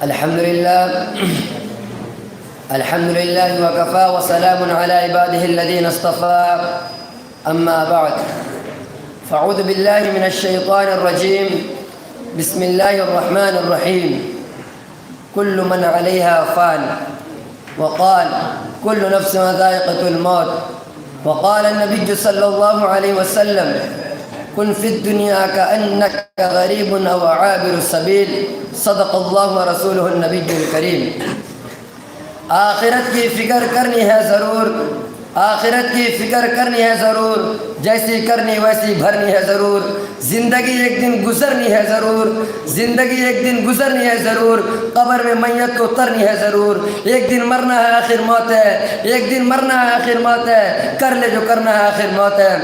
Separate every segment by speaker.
Speaker 1: الحمد لله وكفى وسلام على عباده الذين اصطفى أما بعد فأعوذ بالله من الشيطان الرجيم بسم الله الرحمن الرحيم كل من عليها فان وقال كل نفس ذائقة الموت وقال النبي صلى الله عليه وسلم كن في الدنيا كأنك غريب أو عابر السبيل صدق الله ورسوله النبي الكريم. آخرت کی فکر کرنی ہے ضرور، آخرت کی فکر کرنی ہے ضرور، جیسی کرنی ویسی بھرنی ہے ضرور. زندگی ایک دن گزرنی ہے ضرور، زندگی ایک دن گزرنی ہے ضرور. قبر میں میت کو اترنی ہے ضرور. ایک دن مرنا ہے آخر موت ہے، ایک دن مرنا ہے آخر موت ہے. کر لے جو کرنا ہے آخر موت ہے.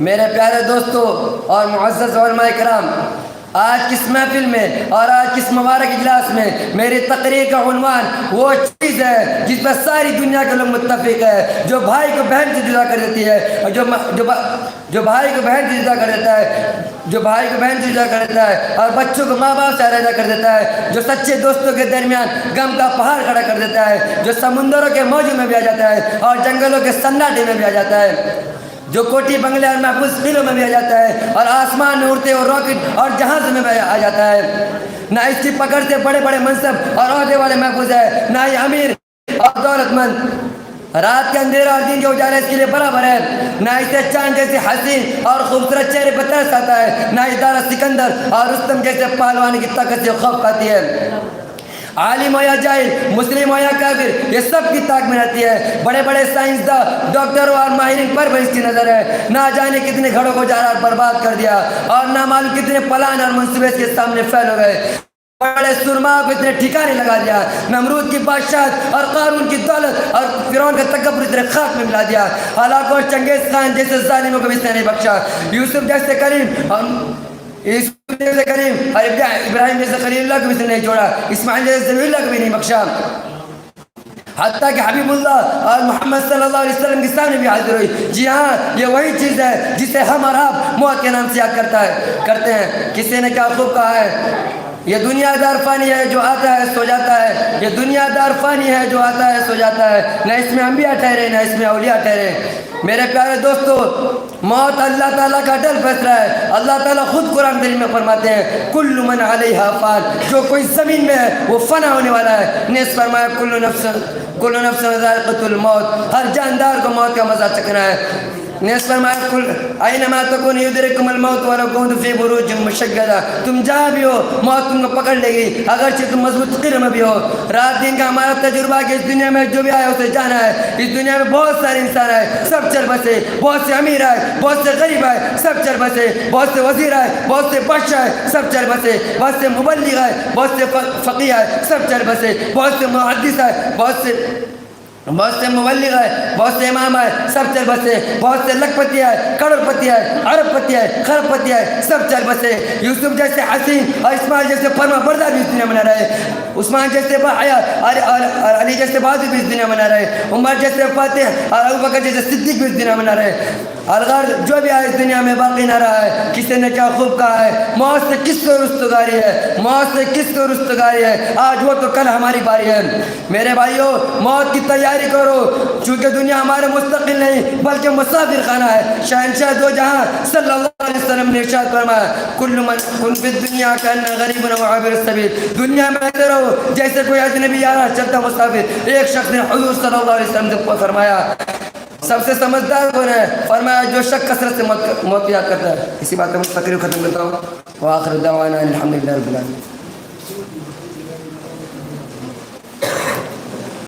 Speaker 1: میرے پیارے دوستو اور معزز علماء کرام، آج کس محفل میں اور آج کس مبارک اجلاس میں میری تقریر کا عنوان وہ چیز ہے جس پر ساری دنیا کے لوگ متفق ہے، جو بھائی کو بہن سے جدا کر دیتی ہے، اور جو بھائی کو بہن سے جدا کر دیتا ہے، جو بھائی کو بہن سے جدا کر دیتا ہے اور بچوں کو ماں باپ سے علیحدہ کر دیتا ہے، جو سچے دوستوں کے درمیان غم کا پہاڑ کھڑا کر دیتا ہے، جو سمندروں کے موجوں میں بھی آ جاتا ہے اور جنگلوں کے سناٹے میں بھی آ جاتا ہے، جو کوٹھی بنگلے اور محفوظ قلعوں میں بھی آ جاتا ہے اور آسمان میں اڑتے اور راکٹ اور جہاز میں بھی آ جاتا ہے. نہ اس کی پکڑ سے بڑے بڑے منصب اور عہدے والے محفوظ ہے، نہ ہی امیر اور دولت مند. رات کے اندھیرا اور دن کے اجالے اس کے لیے برابر ہے. نہ اسے چاند جیسے حسین اور خوبصورت چہرے پر ترس آتا ہے، نہ ہی دارا سکندر اور رستم جیسے پہلوان کی طاقت سے خوف کھاتی ہے. عالم ہو یا جاہل، مسلم ہو یا کافر، یہ سب کی طاق میں رہتی ہے. بڑے بڑے سائنسداں، ڈاکٹروں اور ماہرین پر بھی اس کی نظر ہے. نہ جانے کتنے گھروں کو جا کر برباد کر دیا اور نہ معلوم کتنے پلان اور منصوبے اس کے سامنے پھیل ہو گئے. بڑے سرما کو اتنے ٹھکانے لگا دیا، نمرود کی بادشاہت اور قارون کی دولت اور فرعون کا تکبر اتنے خاک میں ملا دیا. ہلاکوں اور چنگیز خان جیسے ظالموں کو بھی اس نے نہیں بخشا. یوسف جیسے کریم اور ابراہیم جیسے خلیل اللہ کو بھی اس نے نہیں چھوڑا. اسماعیل جیسے ذبیح اللہ کو بھی نہیں بخشا. حتیٰ کہ حبیب اللہ اور محمد صلی اللہ علیہ وسلم کے سامنے بھی حاضر ہوئی. جی ہاں، یہ وہی چیز ہے جسے ہم اور آپ موت کے نام سے یاد کرتے ہیں. کسی نے کیا خوب کہا ہے، یہ دنیا دار فانی ہے جو آتا ہے سو جاتا ہے. یہ دنیا دار فانی ہے جو آتا ہے سو جاتا ہے. نہ اس میں انبیاء ٹھہرے نہ اس میں اولیاء ٹھہرے. میرے پیارے دوستو، موت اللہ تعالیٰ کا ڈل فیصلہ ہے. اللہ تعالیٰ خود قرآن کریم میں فرماتے ہیں کل من علیہا فان، جو کوئی زمین میں ہے وہ فنا ہونے والا ہے. نیز فرمایا کل نفس ذائقۃ الموت، ہر جاندار کو موت کا مزہ چکھنا ہے. نیز فرمایا اینما تکون یدرککم الموت ولو کنتم فی بروج مشیدہ، تم جہاں بھی ہو موت تم کو پکڑ لے گی اگرچہ تم مضبوط قلعے میں بھی ہو. رات دن کا ہمارا تجربہ کہ اس دنیا میں جو بھی آیا اسے جانا ہے. اس دنیا میں بہت سارے انسان ہیں، سب چل بسے. بہت سے امیر ہیں، بہت سے غریب ہیں، سب چل بسے. بہت سے وزیر ہیں، بہت سے بادشاہ ہیں، سب چل بسے. بہت سے مبلغ ہیں، بہت سے فقیہ ہیں، سب چل بسے. بہت سے محدث ہیں، بہت سے مبلغ ہے، بہت سے امام ہے، سب چل بسے. بہت سے لکھ پتی ہے، کروڑ پتی ہے، ارب پتی ہے، خرب پتی ہے، سب چل بسے. یوسف جیسے حسین اور اسماعیل جیسے فرما بردار بھی اس دنیا میں نہ رہے. عثمان جیسے باحیا اور علی جیسے بہادر بھی اس دنیا میں نہ رہے. عمر جیسے فاتح اور ابوبکر جیسے صدیق بھی اس دنیا میں نہ رہے. الغرض جو بھی آئے اس دنیا میں باقی نہ رہا ہے. کسی نے کیا خوب کہا ہے، موت سے کس کو رستگاری ہے، موت سے کس کو رستگاری ہے. آج وہ تو کل ہماری باری ہے. میرے بھائیوں، موت کی تیاری کرو، چونکہ دنیا ہمارے مستقل نہیں بلکہ مسافر خانہ ہے. شہنشاہ دو جہاں صلی اللہ علیہ وسلم نے ارشاد فرمایا کل من کن فی الدنیا کأنک غریب و عابر السبیل، دنیا میں ایسے رہو جیسے کوئی اجنبی آ رہا چلتا مسافر. ایک شخص نے حضور صلی اللہ علیہ وسلم سے فرمایا سب سے سمجھدار کون ہے؟ فرمایا جو شخص کثرت سے موت کو یاد کرتا ہے. اسی بات پہ میں تقریر ختم کرتا ہوں. وآخر دعوانا الحمدللہ رب العالمین.